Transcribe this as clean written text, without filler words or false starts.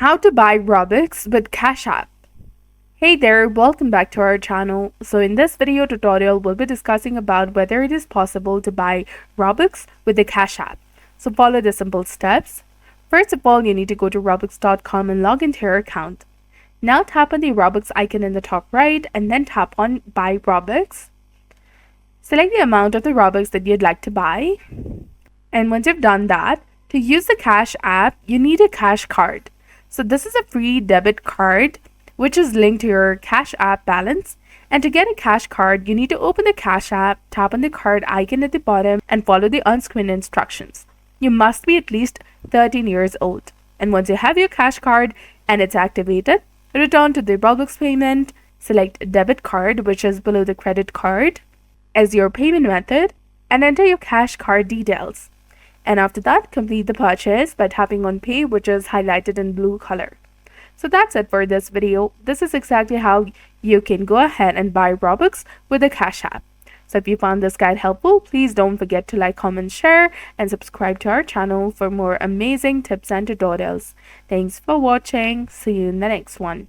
How to buy Robux with Cashapp. Hey there, welcome back to our channel. So in this video tutorial, we'll be discussing about whether it is possible to buy Robux with the Cashapp. So follow the simple steps. First of all, you need to go to robux.com and log into your account. Now tap on the Robux icon in the top right and then tap on Buy Robux. Select the amount of the Robux that you'd like to buy. And once you've done that, to use the Cash app, you need a Cash card. So this is a free debit card which is linked to your Cash app balance. And to get a Cash card, you need to open the Cash app, tap on the card icon at the bottom and follow the on-screen instructions. You must be at least 13 years old. And once you have your Cash card and it's activated, return to the Robux payment, select debit card, which is below the credit card, as your payment method, and enter your Cash card details. And after that, complete the purchase by tapping on pay, which is highlighted in blue color. So that's it for this video. This is exactly how you can go ahead and buy Robux with the Cash app. So if you found this guide helpful, please don't forget to like, comment, share, and subscribe to our channel for more amazing tips and tutorials. Thanks for watching. See you in the next one.